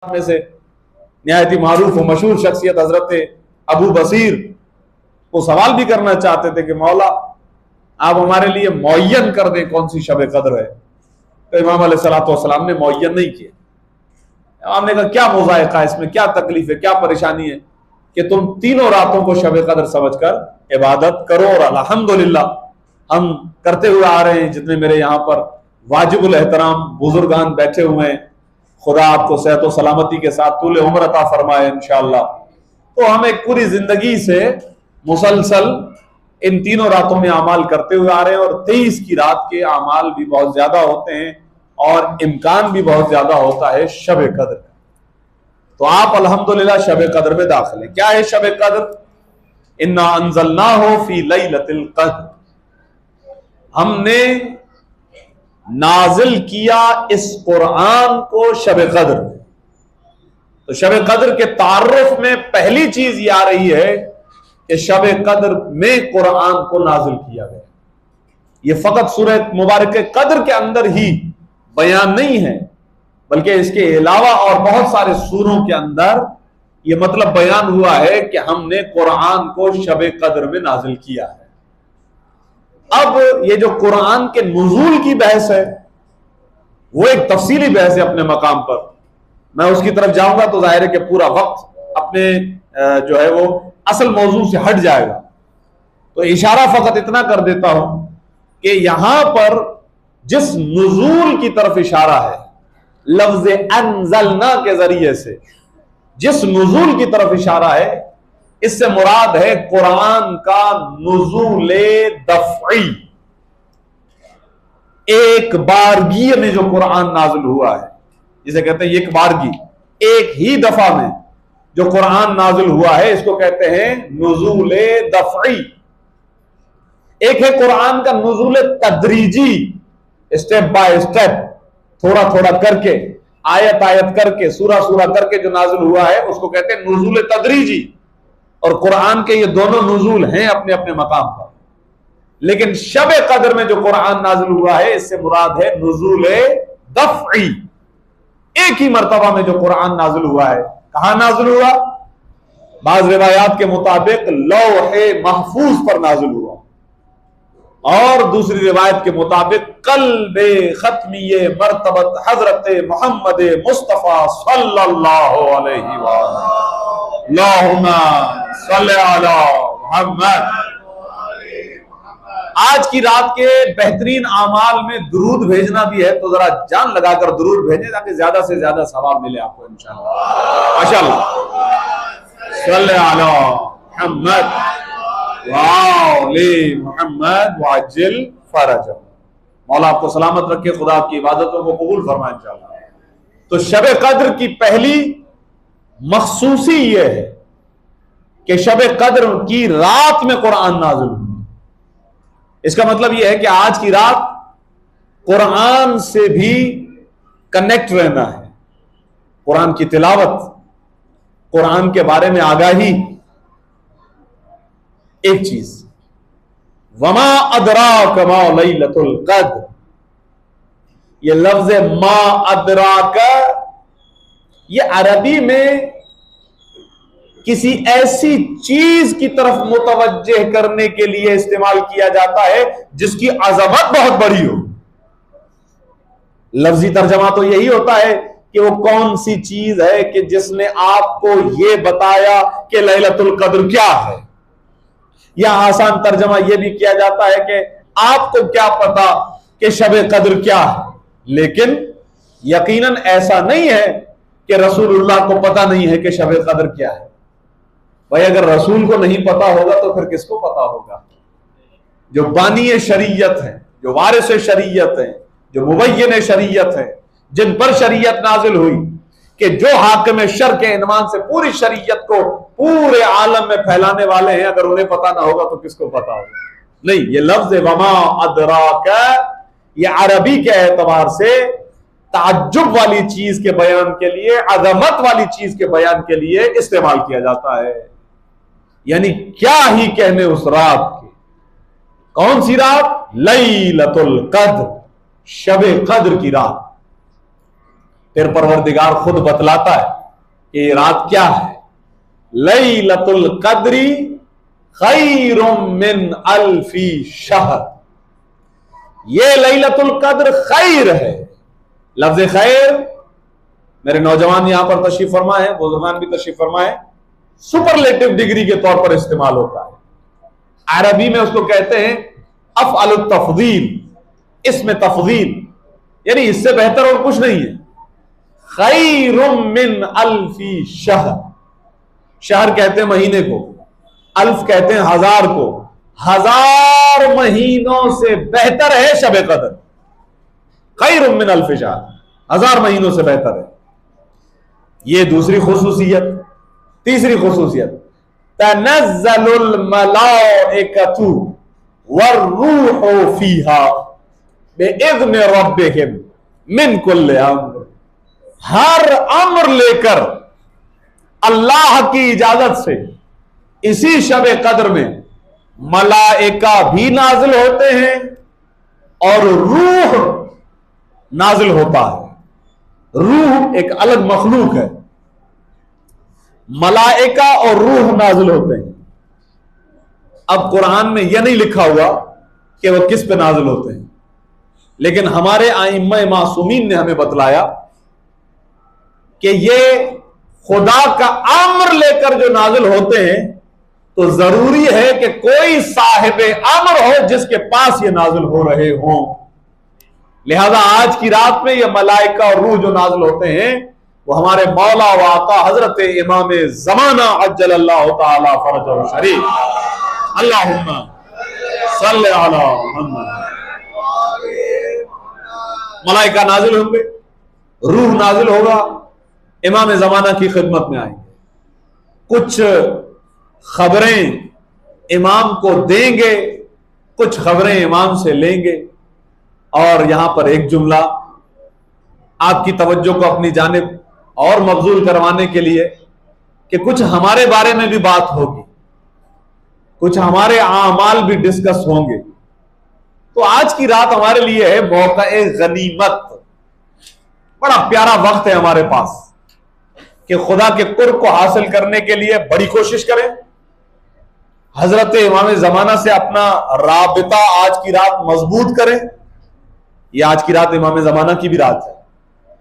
में से निहायत ही मारूफ और मशहूर शख्सियत हजरत अबू बसीर को सवाल भी करना चाहते थे कि मौला आप हमारे लिए मुअय्यन कर दें कौन सी शब कद्र है। तो इमाम अलैहिस्सलाम ने मुअय्यन नहीं किया। हमने कहा क्या मुज़ायका है इसमें, क्या तकलीफ है, क्या परेशानी है कि तुम तीनों रातों को शब कद्र समझकर इबादत करो। और अल्हम्दुलिल्लाह हम करते हुए आ रहे हैं। जितने मेरे यहाँ पर वाजिबुल एहतराम बुजुर्गान बैठे हुए हैं, खुदा आपको सेहत और सलामती के साथ तूले उम्र अता फरमाए इंशाअल्लाह। तो हम एक पूरी जिंदगी से मुसलसल इन तीनों रातों में अमाल करते हुए आ रहे हैं और 23 की रात के अमाल भी बहुत ज्यादा होते हैं और इम्कान भी बहुत ज्यादा होता है शब कद्र का। तो आप अल्हम्दुलिल्लाह शब कद्र में दाखिल हैं। क्या है शब कद्र? इन्ना अंज़लनाहु फी लैलतिल क़द्र, हमने नाजिल किया इस कुरान को शब कद्र। तो शब कद्र के तारुफ में पहली चीज ये आ रही है कि शब कद्र में कुरान को नाजिल किया गया। ये फकत सूरह मुबारक कद्र के अंदर ही बयान नहीं है, बल्कि इसके अलावा और बहुत सारे सूरों के अंदर ये मतलब बयान हुआ है कि हमने कुरान को शब कद्र में नाजिल किया है। अब ये जो कुरान के नुज़ूल की बहस है वो एक तफसीली बहस है अपने मकाम पर। मैं उसकी तरफ जाऊंगा तो जाहिर है कि पूरा वक्त अपने जो है वो असल मौजू से हट जाएगा। तो इशारा फकत इतना कर देता हूं कि यहां पर जिस नुज़ूल की तरफ इशारा है लफ्ज़ अंज़लना के जरिए से, जिस नुज़ूल की तरफ इशारा है, इससे मुराद है कुरान का नुज़ूल दफ़ई। एक बारगी में जो कुरान नाज़िल हुआ है, जिसे कहते हैं एक बारगी, एक ही दफा में जो कुरान नाज़िल हुआ है, इसको कहते हैं नुज़ूल दफ़ई। एक है कुरान का नुज़ूल तदरीजी, स्टेप बाय स्टेप, थोड़ा थोड़ा करके, आयत आयत करके, सूरा सूरा करके जो नाज़िल हुआ है उसको कहते हैं नुज़ूल तदरीजी। और कुरान के ये दोनों नुज़ूल हैं अपने अपने मकाम पर। लेकिन शब कद्र में जो कुरान नाज़िल हुआ है इससे मुराद है नुज़ूल दफ़ई। एक ही मर्तबा में जो कुरान नाज़िल हुआ है, कहां नाज़िल हुआ? बाज़ रिवायात के मुताबिक लौहे महफूज पर नाज़िल हुआ और दूसरी रिवायत के मुताबिक कल्बे खत्मिये मर्तबत हजरत मोहम्मद मुस्तफ़ा सल्लल्लाहु अलैहि वसल्लम सल्ले अला मुहम्मद। आज की रात के बेहतरीन आमाल में दुरूद भेजना भी है, तो जरा जान लगाकर दुरूद भेजें ताकि ज्यादा से ज्यादा सवाब मिले आपको इंशाअल्लाह। माशाअल्लाह, सल्ले अला मुहम्मद वाले मुहम्मद वाजिल फरज। मौला आपको सलामत रखे, खुदा आपकी इबादतों को कबूल फरमाए इंशाअल्लाह। तो शब कद्र की पहली मखसूसी यह है कि शब कद्र की रात में कुरान नाज़िल हुआ। इसका मतलब यह है कि आज की रात कुरान से भी कनेक्ट रहना है। कुरान की तिलावत, कुरान के बारे में आगाही एक चीज। वमा अदराक मा लैलतुल क़द्र, यह लफ्ज मा अदराक, यह अरबी में किसी ऐसी चीज की तरफ मुतवज्जे करने के लिए इस्तेमाल किया जाता है जिसकी अजमत बहुत बड़ी हो। लफ्जी तर्जमा तो यही होता है कि वो कौन सी चीज है कि जिसने आपको यह बताया कि लैलतुल क़द्र क्या है। या आसान तर्जमा यह भी किया जाता है कि आपको क्या पता कि शब कद्र क्या है। लेकिन यकीनन ऐसा नहीं है कि रसूलुल्लाह को पता नहीं है कि शब कद्र क्या है। भाई अगर रसूल को नहीं पता होगा तो फिर किसको पता होगा? जो बानी शरीयत है, जो वारिस शरीयत है, जो मुबय्यिन शरीयत है, जिन पर शरीयत नाजिल हुई कि जो हाकिम शर के इनवान से पूरी शरीयत को पूरे आलम में फैलाने वाले हैं, अगर उन्हें पता ना होगा तो किसको पता होगा? नहीं, ये लफ्ज वमा अदराक ये अरबी के एतबार से ताज्जुब वाली चीज के बयान के लिए, अजमत वाली चीज के बयान के लिए इस्तेमाल किया जाता है। यानी क्या ही कहने उस रात की। कौन सी रात? लैलतुल क़द्र, शब कद्र की रात। फिर परवरदिगार खुद बतलाता है कि ये रात क्या है। लैलतुल क़द्री खैरुम मिन अल्फी शहर, ये लैलतुल क़द्र खैर है। लफ्ज खैर मेरे नौजवान यहां पर तशरीफ फरमा है, बुजुर्गान भी तशरीफ फरमा है, सुपरलेटिव डिग्री के तौर पर इस्तेमाल होता है। अरबी में उसको कहते हैं अफ़अलुत तफ़दील, इसमें तफ़दील, यानी इससे बेहतर और कुछ नहीं है। खैरुम मिन अल्फी शहर, शहर कहते हैं महीने को, अल्फ कहते हैं हजार को, हजार महीनों से बेहतर है शब कदर। खैरुम मिन अल्फी शहर, हजार महीनों से बेहतर है। ये दूसरी खुसूसियत। तीसरी खुसूसियत, तनज़्ज़लुल मलाइकतु वर्रूहु फीहा बिइज़्नि रब्बिहिम मिन कुल्लि अम्र, हर अम्र लेकर अल्लाह की इजाजत से इसी शब कद्र में मलाइका भी नाजिल होते हैं और रूह नाजिल होता है। रूह एक अलग मखलूक है, मलाइका और रूह नाजिल होते हैं। अब कुरान में यह नहीं लिखा हुआ कि वह किस पे नाजिल होते हैं, लेकिन हमारे आइम्मा मासूमीन ने हमें बतलाया कि ये खुदा का अम्र लेकर जो नाजिल होते हैं, तो जरूरी है कि कोई साहिब अम्र हो जिसके पास ये नाजिल हो रहे हों। लिहाजा आज की रात में ये मलाइका और रूह जो नाजिल होते हैं वो हमारे मौला व आका हजरत इमाम ज़माना अज्जलल्लाहु ताला फरजहु शरीफ, अल्लाहुम्मा सल्ली अला मुहम्मद। मलाइका नाजिल होंगे, रूह नाजिल होगा, इमाम ज़माना की खिदमत में आएंगे, कुछ खबरें इमाम को देंगे, कुछ खबरें इमाम से लेंगे। और यहां पर एक जुमला आपकी तवज्जो को अपनी जानिब और मबजूल करवाने के लिए कि कुछ हमारे बारे में भी बात होगी, कुछ हमारे आमाल भी डिस्कस होंगे। तो आज की रात हमारे लिए है मौका-ए गनीमत, बड़ा प्यारा वक्त है हमारे पास कि खुदा के कुर्ब को हासिल करने के लिए बड़ी कोशिश करें। हजरत इमाम ज़माना से अपना राबिता आज की रात मजबूत करें। यह आज की रात इमाम ज़माना की भी रात है,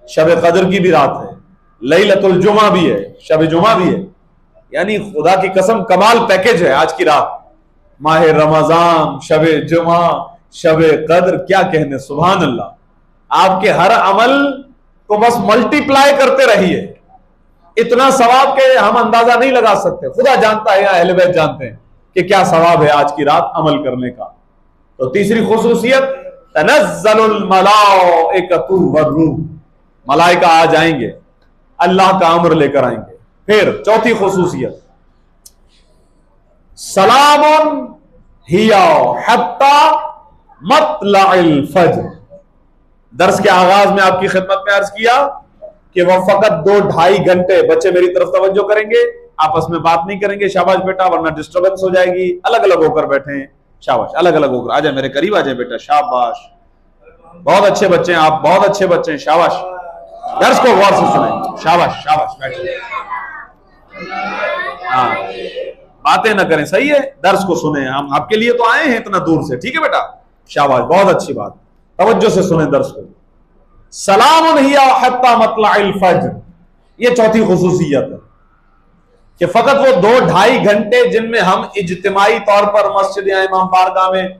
शब कदर की भी रात है, लैलतुल जुमा भी है, शब जुमा भी है, यानी खुदा की कसम कमाल पैकेज है आज की रात। माह रमजान, शब जुमा, शब कदर, क्या कहने, सुभान अल्लाह। आपके हर अमल को बस मल्टीप्लाई करते रहिए, इतना सवाब के हम अंदाजा नहीं लगा सकते। खुदा जानता है या अहले बैत जानते हैं कि क्या सवाब है आज की रात अमल करने का। तो तीसरी खुसूसियत, तनज़्ज़लुल मलाइकतु वर्रूह, मलाइका आ जाएंगे, अल्लाह का अम्र लेकर आएंगे। फिर चौथी खुसूसियत, सलामुन हिया हत्ता मत्लइल फज्र। दर्स के आगाज में आपकी खिदमत में अर्ज किया कि वह फकत 2-2.5 घंटे, बच्चे मेरी तरफ तवज्जो करेंगे, आपस में बात नहीं करेंगे, शाबाश बेटा, वरना डिस्टर्बेंस हो जाएगी। अलग अलग होकर बैठे हैं, शाबाश, अलग अलग होकर आ जाए, मेरे करीब आ जाए बेटा, शाबाश, बहुत अच्छे बच्चे हैं आप, बहुत अच्छे बच्चे हैं, शाबाश। दर्स को गौर से सुने, शाबाश शाबाश, बैठे, हाँ, बातें ना करें, सही है, दर्स को सुने। हम आपके लिए तो आए हैं इतना दूर से, ठीक है बेटा, शाबाश, बहुत अच्छी बात, तवज्जो से सुने दर्स को। सलामुन हिया हत्ता मत्लइल फज्र, ये चौथी खुसूसियत है कि फकत वो 2-2.5 घंटे जिनमें हम इज्तिमाई तौर पर मस्जिद या इमाम बारगाह में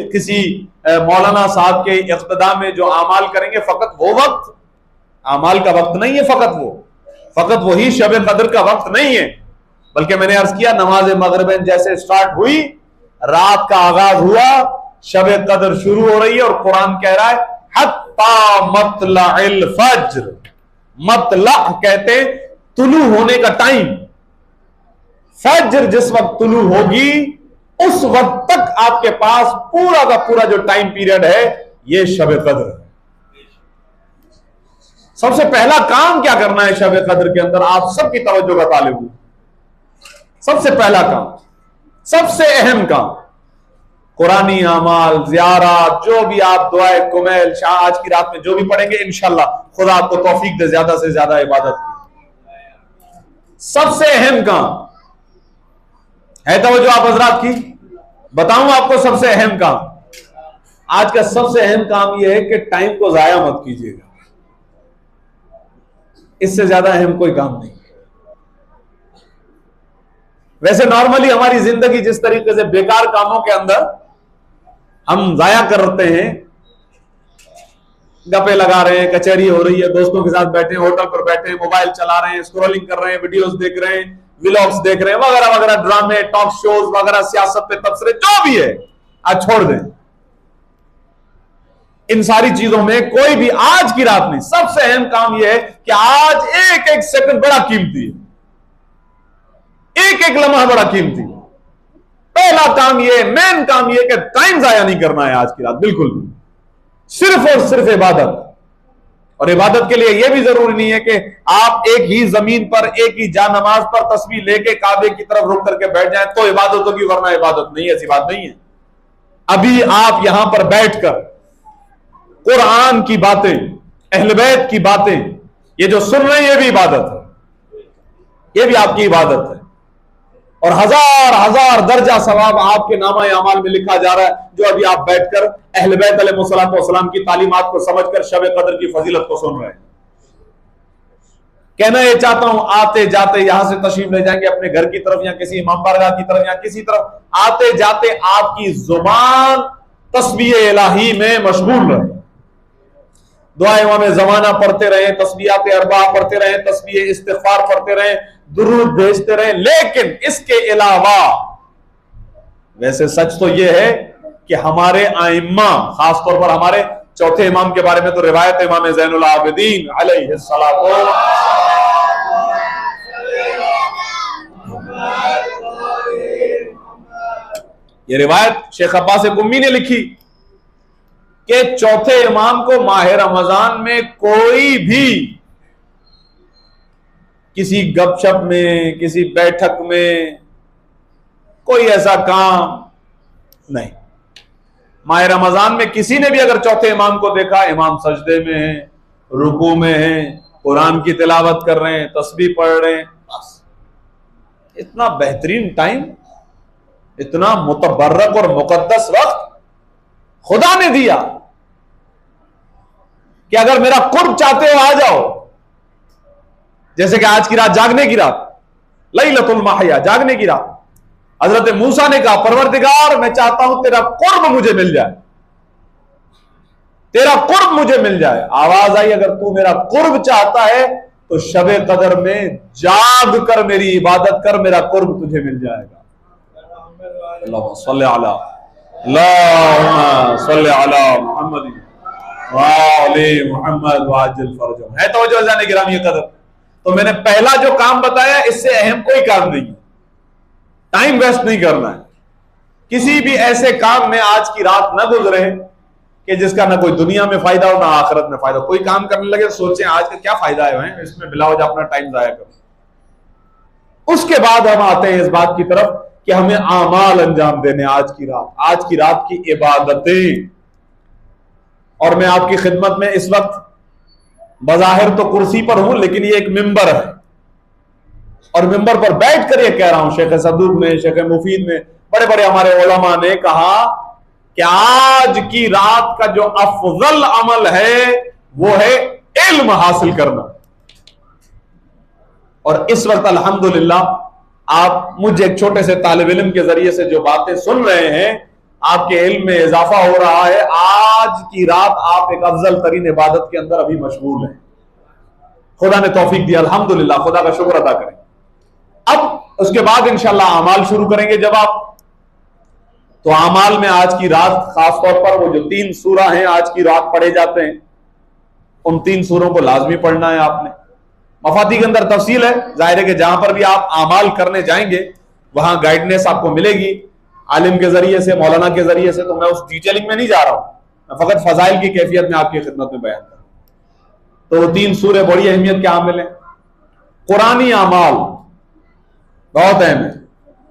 किसी मौलाना साहब के इख्तिदा में जो आमाल करेंगे, फकत वो वक्त आमाल का वक्त नहीं है, फकत वही शब कदर का वक्त नहीं है, बल्कि मैंने अर्ज किया नमाज मगरिब जैसे स्टार्ट हुई, रात का आगाज हुआ, शब कदर शुरू हो रही है, और कुरान कह रहा है हत्ता मत्लइल फज्र। मतला कहते तुलू होने का टाइम, फज्र जिस वक्त तुलू होगी उस वक्त तक आपके पास पूरा का पूरा जो टाइम पीरियड है ये शब कद्र है। सबसे पहला काम क्या करना है शब कद्र के अंदर, आप सबकी तवज्जो का तालिब हूं। सबसे पहला काम, सबसे अहम काम, कुरानी अमाल, ज़ियारत, जो भी आप दुआए कुमैल आज की रात में जो भी पढ़ेंगे, इंशाल्लाह खुदा आपको तौफीक दे ज्यादा से ज्यादा इबादत की। सबसे अहम काम है तवज्जो आप हजरात की, बताऊं आपको सबसे अहम काम। आज का सबसे अहम काम यह है कि टाइम को जाया मत कीजिएगा, इससे ज्यादा अहम कोई काम नहीं। वैसे नॉर्मली हमारी जिंदगी जिस तरीके से बेकार कामों के अंदर हम जाया करते हैं, गप्पे लगा रहे हैं, कचहरी हो रही है, दोस्तों के साथ बैठे हैं, होटल पर बैठे हैं, मोबाइल चला रहे हैं, स्क्रॉलिंग कर रहे हैं, वीडियोस देख रहे हैं, व्लॉग्स देख रहे हैं, वगैरह वगैरह, ड्रामे, टॉक शोज वगैरह, सियासत पे तबसरे, जो भी है आज छोड़ दें। इन सारी चीजों में कोई भी आज की रात में सबसे अहम काम यह है कि आज एक एक सेकंड बड़ा कीमती है, एक एक लम्हा बड़ा कीमती है। पहला काम यह, मेन काम यह कि टाइम जाया नहीं करना है आज की रात, बिल्कुल भी, सिर्फ और सिर्फ इबादत। और इबादत के लिए यह भी जरूरी नहीं है कि आप एक ही जमीन पर, एक ही जा नमाज पर तस्बीह लेके काबे की तरफ रुक करके बैठ जाएं तो इबादत होगी, वरना इबादत नहीं है। ऐसी बात नहीं है। अभी आप यहां पर बैठकर कुरान की बातें, अहले बैत की बातें, ये जो सुन रहे हैं, ये भी इबादत है, ये भी आपकी इबादत है। और हजार हजार दर्जा सवाब आपके नामा अमाल में लिखा जा रहा है, जो अभी आप बैठकर अहले बैत अलैहिस्सलाम की तालीमात को समझकर शब कदर की फजीलत को सुन रहे हैं। कहना ये चाहता हूं, आते जाते यहां से तशरीफ ले जाएंगे अपने घर की तरफ या किसी इमाम बारगाह की तरफ या किसी तरफ, आते जाते आपकी जुबान तस्बीह इलाही में मशगूल रहे, दुआए इमाम ज़माना पढ़ते रहे, तस्बीहात अरबा पढ़ते रहे, तस्बीह इस्तिग़फ़ार पढ़ते रहे, दुरूद भेजते रहे। लेकिन इसके अलावा वैसे सच तो यह है कि हमारे आइम्मा, खासतौर पर हमारे चौथे इमाम के बारे में तो रिवायत इमाम ज़ैनुल आबिदीन अलैहिस्सलाम, ये रिवायत शेख अब्बास कुम्मी ने लिखी कि चौथे इमाम को माह रमजान में कोई भी किसी गपशप में, किसी बैठक में कोई ऐसा काम नहीं। माह रमजान में किसी ने भी अगर चौथे इमाम को देखा, इमाम सजदे में है, रुकू में है, कुरान की तिलावत कर रहे हैं, तस्बीह पढ़ रहे हैं, बस इतना बेहतरीन टाइम, इतना मुतबर्रक और मुकद्दस वक्त खुदा ने दिया कि अगर मेरा कुर्ब चाहते हो आ जाओ। जैसे कि आज की रात जागने की रात, लैलतुल महया, जागने की रात, हजरत मूसा ने कहा परवरदिगार मैं चाहता हूं तेरा कुर्ब मुझे मिल जाए, तेरा कुर्ब मुझे मिल जाए। आवाज आई अगर तू मेरा कुर्ब चाहता है तो शबे कदर में जाग कर मेरी इबादत कर, मेरा कुर्ब तुझे मिल जाएगा। अल्लाहुम्मा सल्ली अला, अल्लाहुम्मा सल्ली अला मुहम्मद व आले मुहम्मद व अज्जिल फरजहम। है तवज्जो जाने गिरामी कदर। तो मैंने पहला जो काम बताया, इससे अहम कोई काम नहीं है, टाइम वेस्ट नहीं करना है। किसी भी ऐसे काम में आज की रात न गुजरे कि जिसका ना कोई दुनिया में फायदा हो ना आखिरत में फायदा। कोई काम करने लगे सोचें आज का क्या फायदा है, इसमें बिलावजा अपना टाइम जाया करें। उसके बाद हम आते हैं इस बात की तरफ कि हमें आमाल अंजाम देने आज की रात की इबादतें। और मैं आपकी खिदमत में इस वक्त बज़ाहिर तो कुर्सी पर हूं, लेकिन ये एक मिंबर है और मिंबर पर बैठ कर ये कह रहा हूं। शेख सदूक ने, शेख मुफीद ने, बड़े बड़े हमारे उलमा ने कहा कि आज की रात का जो अफजल अमल है वो है इल्म हासिल करना। और इस वक्त अल्हम्दुलिल्लाह आप मुझे एक छोटे से तालिब इल्म के जरिए से जो बातें सुन रहे हैं, आपके इल्म में इजाफा हो रहा है। आज की रात आप एक अफजल तरीन इबादत के अंदर अभी मशगूल हैं। खुदा ने तौफीक दिया, अल्हम्दुलिल्लाह, खुदा का शुक्र अदा करें। अब उसके बाद इंशाअल्लाह अमाल शुरू करेंगे। जब आप तो अमाल में आज की रात खासतौर पर वो जो 3 सूरा हैं आज की रात पढ़े जाते हैं, उन 3 सूरों को लाजमी पढ़ना है आपने। मफाती के अंदर तफसील है, जाहिर है कि जहां पर भी आप अमाल करने जाएंगे वहां गाइडेंस आपको मिलेगी आलिम के जरिए से, मौलाना के जरिए से। तो मैं उस डिटेलिंग में नहीं जा रहा हूं, मैं फकत फजाइल की कैफियत में आपकी खिदमत में बयान करूं। तो वो 3 सूरे बड़ी अहमियत के हामिल हैं। कुरानी अमाल बहुत अहम है।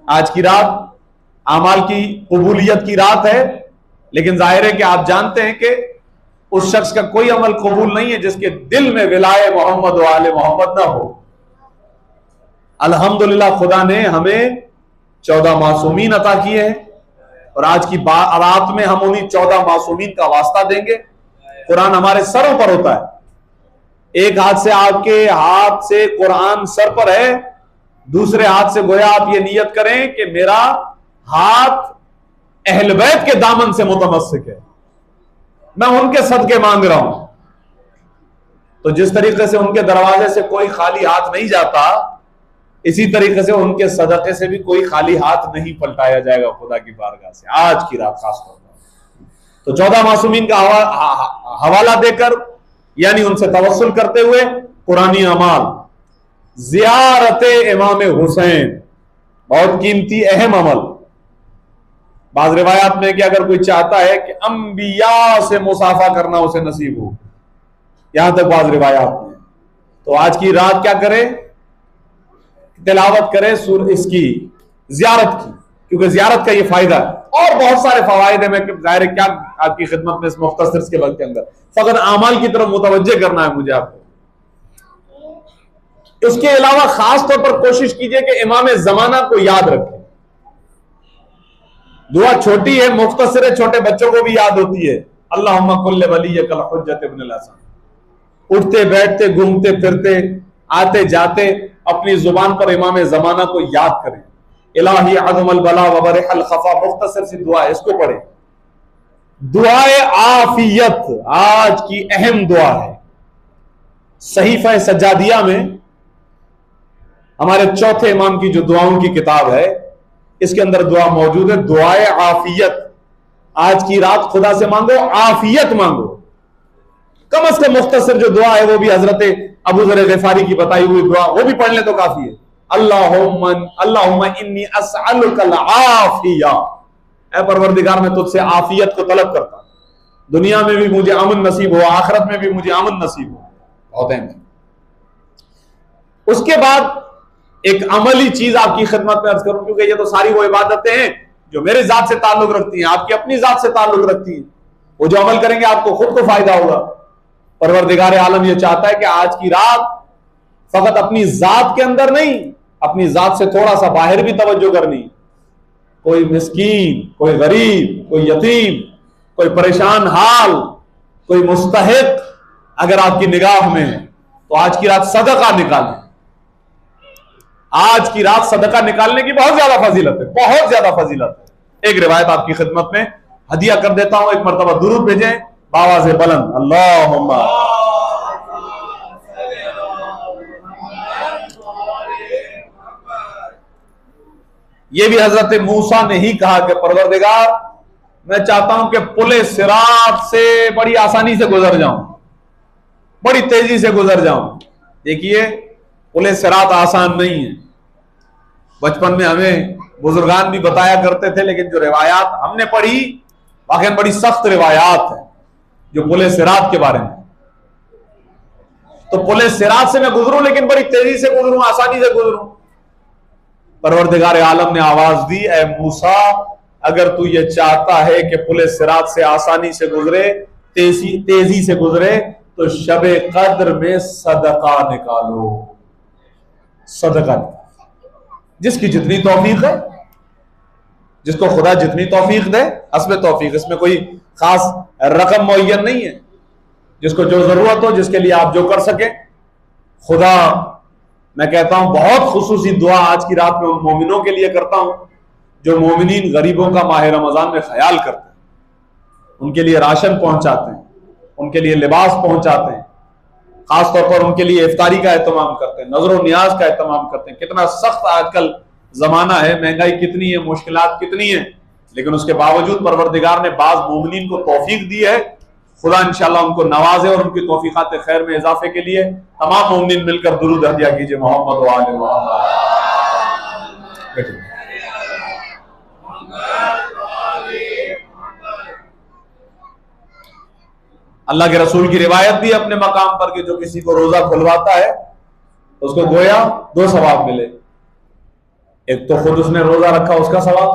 आज की रात आमाल की कबूलियत की रात है, लेकिन जाहिर है कि आप जानते हैं कि उस शख्स का कोई अमल कबूल नहीं है जिसके दिल में विलाए मोहम्मद व आले मोहम्मद ना हो। अल्हम्दुलिल्लाह खुदा ने हमें 14 मासूमीन अता किए हैं और आज की रात में हम उन्हीं 14 मासूमीन का वास्ता देंगे। कुरान हमारे सरों पर होता है, एक हाथ से आपके हाथ से कुरान सर पर है, दूसरे हाथ से गोया आप ये नियत करें कि मेरा हाथ अहल बैत के दामन से मुतमस्सिक है, मैं उनके सदके मांग रहा हूं। तो जिस तरीके से उनके दरवाजे से कोई खाली हाथ नहीं जाता, इसी तरीके से उनके सदके से भी कोई खाली हाथ नहीं पलटाया जाएगा खुदा की बारगाह से आज की रात खासतौर पर। तो 14 मासूमीन का हवाला देकर, यानी उनसे तवस्सुल करते हुए, कुरानी अमाल, ज़ियारत इमाम हुसैन, बहुत कीमती अहम अमल। बाज़ रिवायात में कि अगर कोई चाहता है कि अंबिया से मुसाफा करना उसे नसीब हो, यहां तक बाज़ रिवायात में, तो आज की रात क्या करे, तिलावत करे इसकी ज़ियारत की, क्योंकि ज़ियारत का ये फायदा है। और बहुत सारे फवायद है, मैं जाहिर है क्या आपकी खिदमत में इस मुख्तसर के वक्त के अंदर फकत आमाल की तरफ मुतवज्जे करना है मुझे आपको। इसके अलावा खास तौर पर कोशिश कीजिए कि इमाम जमाना को याद रखें। दुआ छोटी है, मुख्तसर है, छोटे बच्चों को भी याद होती है। अल्लाहुम्मा कुल्ले वलिय्यकल हुज्जत इब्नुल हसन। उठते बैठते घूमते फिरते आते जाते अपनी जुबान पर इमाम जमाना को याद करें। इलाही अज़मल बला व बरहल खफा, मुख्तसर सी दुआ है, इसको पढ़े। दुआए आफियत आज की अहम दुआ है। सहीफा सज्जादिया में हमारे चौथे इमाम की जो दुआओं की किताब है, इसके अंदर दुआ मौजूद है, दुआए आफियत। आज की रात खुदा से मांगो, आफियत मांगो। कम से कम मुख्तसर जो दुआ है वो भी हजरत अबू ज़र ग़िफ़ारी की बताई हुई दुआ, वो भी पढ़ ले तो काफी है। अल्लाहुम्मा इन्नी अस्अलुकल आफिया, ऐ परवरदिगार मैं तुझसे आफियत को तलब करता हूं, दुनिया में भी मुझे अमन नसीब हो, आखिरत में भी मुझे अमन नसीब हो। बहुत अहम है। उसके बाद एक अमली चीज आपकी खिदमत में अर्ज करूं, क्योंकि ये तो सारी वो इबादतें हैं जो मेरे जात से ताल्लुक रखती हैं, आपकी अपनी जात से ताल्लुक रखती हैं। वो जो अमल करेंगे आपको खुद को फायदा होगा। परवरदिगार आलम ये चाहता है कि आज की रात फकत अपनी जात के अंदर नहीं, अपनी जात से थोड़ा सा बाहर भी तवज्जो करनी। कोई मिस्कीन, कोई गरीब, कोई यतीम, कोई परेशान हाल, कोई मुस्तहिक अगर आपकी निगाह में है तो आज की रात सदका निकालें। आज की रात सदका निकालने की बहुत ज्यादा फजीलत है, बहुत ज्यादा फजीलत है। एक रिवायत आपकी खिदमत में हदिया कर देता हूं, एक मरतबा दुरूद भेजें बावाज़े बुलंद, अल्लाहुम्मा। यह भी हजरत मूसा ने ही कहा कि परवरदिगार मैं चाहता हूं कि पुले सिरात से बड़ी आसानी से गुजर जाऊं, बड़ी तेजी से गुजर जाऊं। देखिए पुले सिरात आसान नहीं है। बचपन में हमें बुजुर्गान भी बताया करते थे, लेकिन जो रिवायात हमने पढ़ी वाकई बड़ी सख्त रिवायात है जो पुले सिरात के बारे में। तो पुले सिरात से मैं गुजरूं, लेकिन बड़ी तेजी से गुजरूं, आसानी से गुजरूं। परवरदिगार आलम ने आवाज दी, ए मूसा अगर तू ये चाहता है कि पुले सिरात से आसानी से गुजरे, तेजी से गुजरे, तो शबे कद्र में सदका निकालो। सदका जिसकी जितनी तौफीक है, जिसको खुदा जितनी तौफीक दे, हस्बे तौफीक, इसमें कोई खास रकम मुअय्यन नहीं है। जिसको जो जरूरत हो, जिसके लिए आप जो कर सके। खुदा मैं कहता हूं बहुत खुसूसी दुआ आज की रात में उन मोमिनों के लिए करता हूं जो मोमिनीन गरीबों का माह रमजान में ख्याल करते हैं, उनके लिए राशन पहुंचाते हैं, उनके लिए लिबास पहुंचाते हैं, खासतौर पर उनके लिए इफ्तारी का एहतमाम करते हैं, नजर नियाज का एहतमाम करते हैं। कितना सख्त आजकल जमाना है, महंगाई कितनी है, मुश्किलात कितनी है, लेकिन उसके बावजूद परवरदिगार ने बाज मोमिनीन को तौफीक दी है। खुदा इंशाअल्लाह उनको नवाजे और उनकी तौफीकात खैर में इजाफे के लिए तमाम मोमिनीन मिलकर दुरूद हदिया कीजिए मोहम्मद व आले मोहम्मद। अल्लाह के रसूल की रिवायत भी अपने मकाम पर कि जो किसी को रोजा खुलवाता है उसको गोया 2 सवाब मिले। एक तो खुद उसने रोजा रखा उसका सवाब,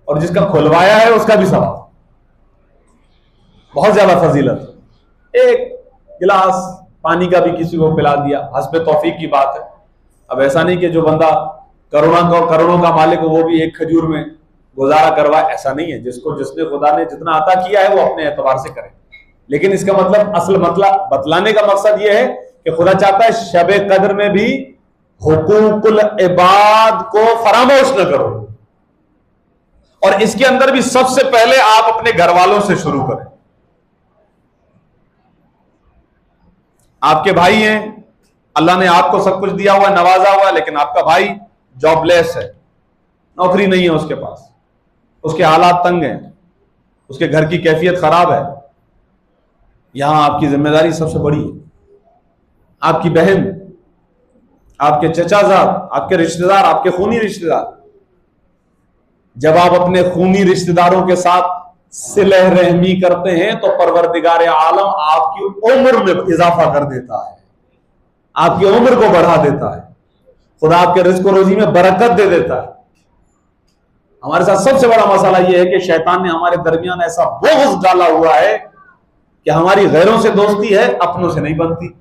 और जिसका खुलवाया है उसका भी सवाब, बहुत ज्यादा फजीलत। एक गिलास पानी का भी किसी को पिला दिया, हस्बे तौफीक की बात है। अब ऐसा नहीं कि जो बंदा करोड़ों का मालिक हो वो भी एक खजूर में गुजारा करवाए, ऐसा नहीं है। जिसको जिसने खुदा ने जितना अता किया है वो अपने एतबार से करे। लेकिन इसका मतलब असल मतलब बतलाने का मकसद यह है कि खुदा चाहता है शबे कद्र में भी हुकूकुल इबाद को फरामोश न करो, और इसके अंदर भी सबसे पहले आप अपने घर वालों से शुरू करें। आपके भाई हैं, अल्लाह ने आपको सब कुछ दिया हुआ, नवाजा हुआ, लेकिन आपका भाई जॉबलेस है, नौकरी नहीं है उसके पास, उसके हालात तंग हैं, उसके घर की कैफियत खराब है। यहां आपकी जिम्मेदारी सबसे बड़ी है। आपकी बहन, आपके चचाजाद, आपके रिश्तेदार, आपके खूनी रिश्तेदार, जब आप अपने खूनी रिश्तेदारों के साथ सिलह रहमी करते हैं तो परवरदिगार आलम आपकी उम्र में इजाफा कर देता है, आपकी उम्र को बढ़ा देता है, खुदा आपके रिज़्क़ रोजी में बरकत दे देता है। हमारे साथ सबसे बड़ा मसला यह है कि शैतान ने हमारे दरमियान ऐसा बोझ डाला हुआ है कि हमारी गैरों से दोस्ती है, अपनों से नहीं बनती,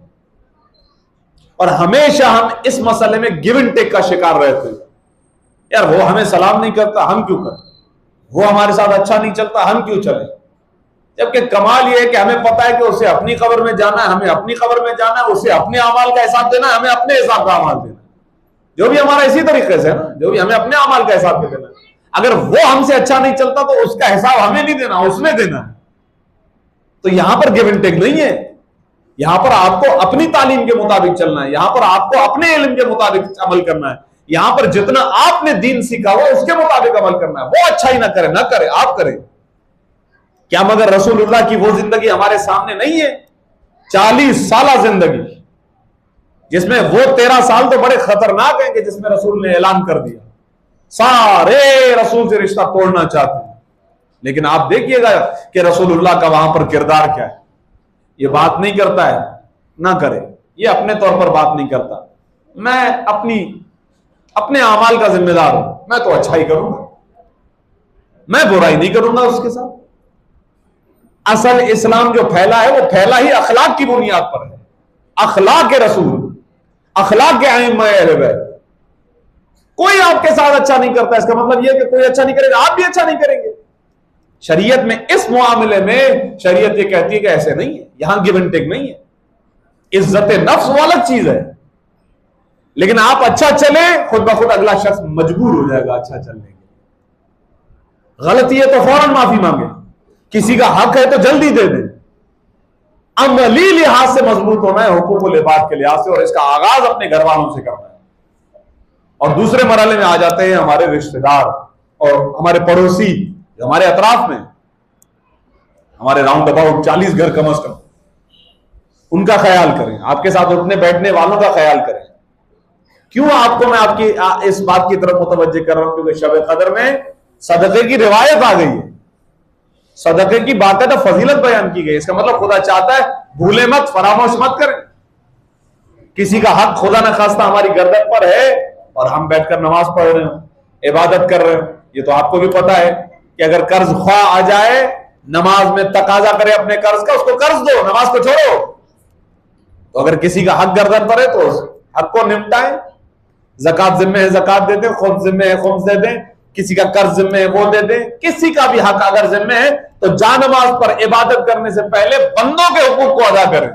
और हमेशा हम इस मसले में गिव एंड टेक का शिकार रहते हैं। यार वो हमें सलाम नहीं करता, हम क्यों करें? वो हमारे साथ अच्छा नहीं चलता, हम क्यों चले? जबकि कमाल ये है कि हमें पता है कि उसे अपनी कब्र में जाना है, हमें अपनी कब्र में जाना है, उसे अपने अमाल का हिसाब देना है, हमें अपने हिसाब का अमाल देना है। जो भी हमारा इसी तरीके से है ना, जो भी हमें अपने अमाल का हिसाब दे देना है। अगर वो हमसे अच्छा नहीं चलता तो उसका हिसाब हमें नहीं देना, उसने देना है। तो यहां पर गिव एंड टेक नहीं है, यहां पर आपको अपनी तालीम के मुताबिक चलना है, यहां पर आपको अपने इल्म के मुताबिक अमल करना है, यहां पर जितना आपने दीन सीखा हुआ उसके मुताबिक अमल करना है। वो अच्छा ही ना करे, ना करे, आप करें। क्या मगर रसूलुल्लाह की वो जिंदगी हमारे सामने नहीं है? 40 साल जिंदगी, जिसमें वो 13 साल तो बड़े खतरनाक हैं कि जिसमें रसूल ने ऐलान कर दिया सारे रसूल से रिश्ता तोड़ना चाहते हैं। लेकिन आप देखिएगा कि रसूलुल्लाह का वहां पर किरदार क्या है। ये बात नहीं करता है, ना करे, ये अपने तौर पर बात नहीं करता, मैं अपने अमाल का जिम्मेदार हूं, मैं तो अच्छा ही करूंगा, मैं बुराई नहीं करूंगा उसके साथ। असल इस्लाम जो फैला है वो फैला ही अखलाक की बुनियाद पर है। अखलाक के रसूल, अखलाक के आइम्मा अहले बैत। कोई आपके साथ अच्छा नहीं करता, इसका मतलब यह कि कोई अच्छा नहीं करेगा, आप भी अच्छा नहीं करेंगे। शरीयत में इस मामले में शरीयत ये कहती है कि ऐसे नहीं है, यहां गिव एंड टेक नहीं है। इज्जत नफ्स वो अलग चीज है, लेकिन आप अच्छा चले, खुद ब खुद अगला शख्स मजबूर हो जाएगा अच्छा चलने के। गलती है तो फौरन माफी मांगे, किसी का हक है तो जल्दी दे दे। अमली लिहाज से मजबूत होना है, हुकूकुल इबाद के लिहाज से, और इसका आगाज अपने घर वालों से करना है। और दूसरे मरहले में आ जाते हैं हमारे रिश्तेदार और हमारे पड़ोसी, हमारे अतराफ में, हमारे राउंड अबाउट 40 घर कम अज कम, उनका ख्याल करें। आपके साथ उठने बैठने वालों का ख्याल करें। क्यों आपको मैं आपकी इस बात की तरफ मुतवज्जे कर रहा हूं? क्योंकि शब कद्र में सदक़े की रिवायत आ गई है, सदक़े की बाकायदा फजीलत बयान की गई। इसका मतलब खुदा चाहता है भूले मत, फरामोश मत करें। किसी का हक खुदा न खास्ता हमारी गर्दन पर है और हम बैठकर नमाज पढ़ रहे हो, इबादत कर रहे हो। ये तो आपको भी पता है कि अगर कर्ज ख्वाह आ जाए, नमाज में तकाजा करे अपने कर्ज का, उसको कर्ज दो, नमाज को छोड़ो। तो अगर किसी का हक गर्दन पर है तो उस हक को निपटाएं। ज़कात जिम्मे है ज़कात दे दें, खुम्स जिम्मे है खुम्स दे दें, किसी का कर्ज जिम्मे है वो दे दें। किसी का भी हक अगर जिम्मे है तो जानमाज पर इबादत करने से पहले बंदों के हुकूक को अदा करें।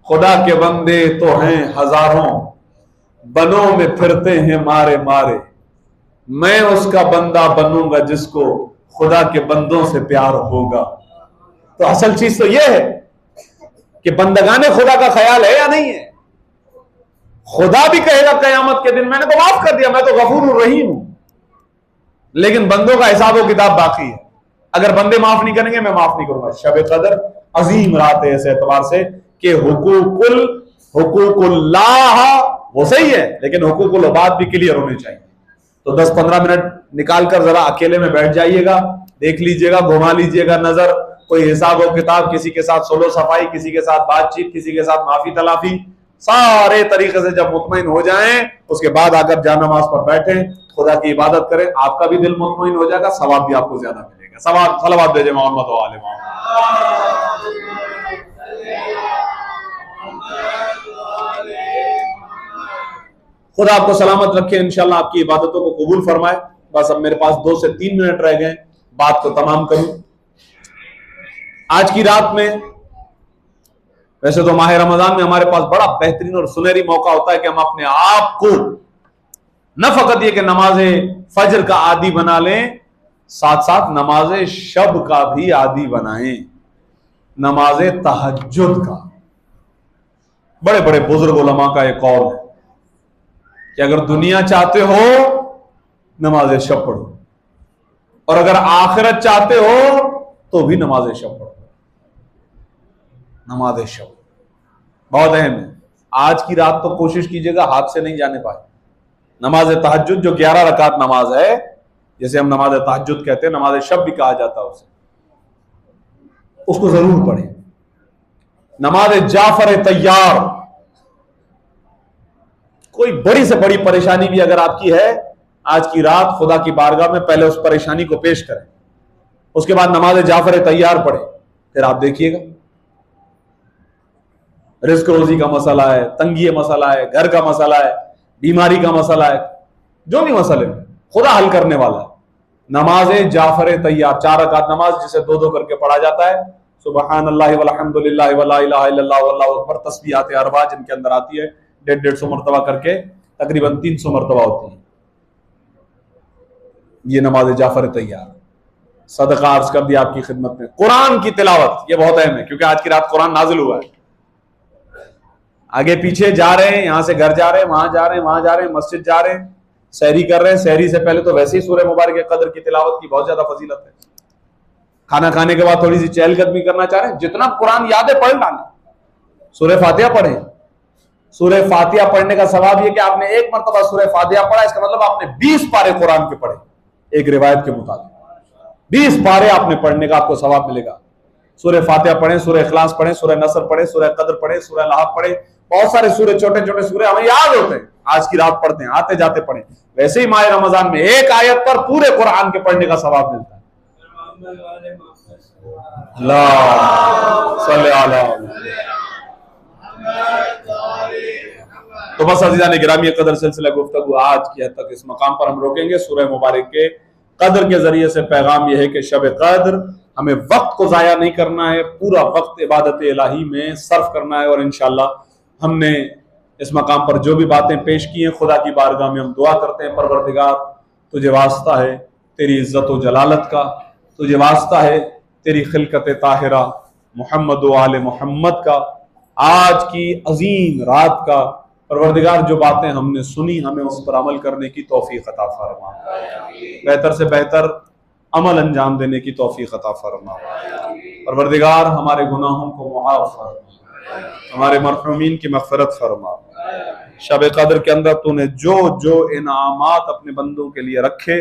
खुदा के बंदे तो हैं हजारों, बनों में फिरते हैं मारे मारे। मैं उसका बंदा बनूंगा जिसको खुदा के बंदों से प्यार होगा। तो असल चीज तो यह है कि बंदगाने खुदा का ख्याल है या नहीं है। खुदा भी कहेगा कयामत के दिन मैंने तो माफ कर दिया, मैं तो गफूर रहीम हूं, लेकिन बंदों का हिसाब व किताब बाकी है। अगर बंदे माफ नहीं करेंगे मैं माफ नहीं करूंगा। शब कदर अजीम रात है इस एतबार से कि हुकूकुल्लाह वो सही है, लेकिन हुकूकुल इबाद भी क्लियर होने चाहिए। तो 10-15 मिनट निकाल कर जरा अकेले में बैठ जाइएगा, देख लीजिएगा, घुमा लीजिएगा नजर, कोई हिसाब व किताब, किसी के साथ सोलो सफाई, किसी के साथ बातचीत, किसी के साथ माफी तलाफी, सारे तरीके से जब मुतमईन हो जाएं उसके बाद आकर जानमाज पर बैठें। खुदा की इबादत करें, आपका भी दिल मुतमईन हो जाएगा, सवाब भी आपको ज्यादा मिलेगा। सवाब सलावत भेजे मोहम्मद व आले मोहम्मद। खुदा आपको सलामत रखे, इंशाल्लाह आपकी इबादतों को कबूल फरमाए। बस अब मेरे पास 2 से 3 मिनट रह गए, बात को तमाम करूं। आज की रात में, वैसे तो माह रमजान में हमारे पास बड़ा बेहतरीन और सुनहरी मौका होता है कि हम अपने आप को न फकत ये कि नमाज फजर का आदी बना लें, साथ साथ नमाज शब का भी आदी बनाएं, नमाज तहज्जुद का। बड़े बड़े बुजुर्ग उलमा का एक कौल है कि अगर दुनिया चाहते हो नमाज शब पढ़ो, और अगर आखिरत चाहते हो तो भी नमाज शब पढ़ो। नमाज शब बहुत अहम है। आज की रात तो कोशिश कीजिएगा हाथ से नहीं जाने पाए। नमाज तहज्जुद जो 11 रकात नमाज है, जैसे हम नमाज तहज्जुद कहते हैं, नमाज शब भी कहा जाता है उसे, उसको जरूर पढ़ें। नमाज जाफर तैयार, कोई बड़ी से बड़ी परेशानी भी अगर आपकी है, आज की रात खुदा की बारगाह में पहले उस परेशानी को पेश करें, उसके बाद नमाज जाफर तैयार पढ़ें, फिर आप देखिएगा रिस्क रोजी का मसला है, तंगी मसला है, घर का मसला है, बीमारी का मसला है, जो भी मसले खुदा हल करने वाला है। नमाज जाफर तैयार 4 रकात नमाज जिसे 2-2 करके पढ़ा जाता है। सुबहानल्लाहि वल्हम्दुलिल्लाहि वला इलाहा इल्लल्लाह वल्लाहु अकबर, तस्बीहात अरबा जिनके अंदर आती है 150-150 मरतबा करके तकरीबन 300 मरतबा होती है। ये नमाज जाफर तैयार। सदका अर्ज कर दिया आपकी खिदमत में। कुरान की तिलावत, ये बहुत अहम है क्योंकि आज की रात कुरान नाजिल हुआ है। आगे पीछे जा रहे हैं, यहां से घर जा रहे हैं, वहां जा रहे हैं, वहां जा रहे हैं, मस्जिद जा रहे हैं, सहरी कर रहे हैं, सहरी से पहले तो वैसे ही सूरह मुबारक कदर की तिलावत की बहुत ज्यादा फजीलत है। खाना खाने के बाद थोड़ी सी चहलकदमी करना चाह रहे हैं, जितना कुरान याद है पढ़ डालें। सूरह फातिहा पढ़ें। सूरह फातिहा पढ़ने का सवाब यह कि आपने एक मरतबा सूरह फातिहा पढ़ा, इसका मतलब आपने 20 पारे कुरान के पढ़े। एक रिवायत के मुताबिक 20 पारे आपने पढ़ने का आपको सवाब मिलेगा। सूरह फातिहा पढ़ें, सूरह इखलास पढ़ें, सूरह नसर पढ़ें, सूरह कदर पढ़ें, सूरह लहब पढ़ें। बहुत सारे सूरह, छोटे छोटे सूरह हमें याद होते हैं, आज की रात पढ़ते हैं, आते जाते पढ़ें। वैसे ही माह रमजान में एक आयत पर पूरे कुरान के पढ़ने का सवाब मिलता है। तो बस अज़ीज़ान गिरामी कदर सिलसिला गुफ्तगू आज की हद तक इस मकाम पर हम रोकेंगे। सूरह मुबारक के कदर के जरिए से पैगाम यह है कि शब कदर हमें वक्त को जाया नहीं करना है, पूरा वक्त इबादत इलाही में सर्फ करना है। और इंशाअल्लाह हमने इस मकाम पर जो भी बातें पेश की हैं, खुदा की बारगाह में हम दुआ करते हैं, परवरदिगार तुझे वास्ता है तेरी इज्जत व जलालत का, तुझे वास्ता है तेरी खिलकत ताहिरा मोहम्मद व आले मोहम्मद का, आज की अजीम रात का। परवरदिगार जो बातें हमने सुनी हमें उस पर अमल करने की तौफीक अता फरमा, बेहतर से बेहतर अमल अंजाम देने की तौफीक अता फरमा। परवरदिगार हमारे गुनाहों को मुआफ़ फरमा, हमारे मरहूमीन की मग़फ़िरत फरमा। शब कदर के अंदर तूने जो जो इनामात अपने बंदों के लिए रखे,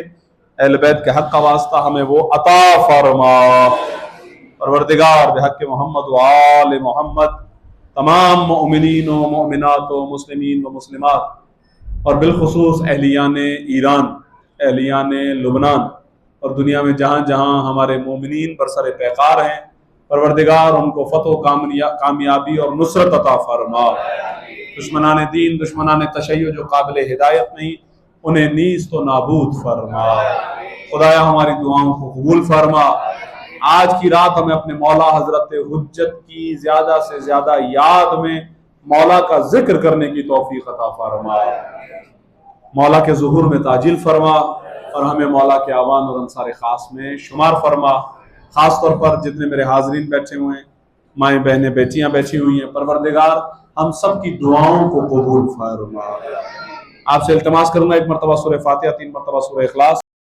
अहले बैत के हक़ का वास्ता हमें वो अता फरमा। परवरदिगार बिहक़्क़े मोहम्मद व आले मोहम्मद तमाम मोमिनीन व मोमिनात व मुस्लिमीन व मुस्लिमात और बिलखुसूस अहलियान ईरान, अहलियान लुबनान और दुनिया में जहाँ जहाँ हमारे मोमिनीन बरसर पैकार हैं, परवरदिगार उनको फतह कामयाबी और नुसरत अता फरमा। दुश्मनान दीन, दुश्मनान तशय्युअ जो काबिल हिदायत नहीं, उन्हें नीज़ तो नाबूद फरमा। खुदाया हमारी दुआओं को कबूल फरमा। आज की रात हमें अपने मौला हजरत हुज्जत की ज्यादा से ज्यादा याद में मौला का जिक्र करने की तौफीक अता फरमा। मौला के ज़ुहूर में ताजिल फरमा और हमें मौला के आवान और अंसार खास में शुमार फरमा। खास तौर पर जितने मेरे हाजरीन बैठे हुए हैं, माएँ बहनें बेटियां बैठी हुई हैं, परवरदिगार हम सब की दुआओं को कबूल फरमा। आपसे इल्तमास करूंगा एक मरतबा सूरह फातिहा, 3 मरतबा सूरह इखलास।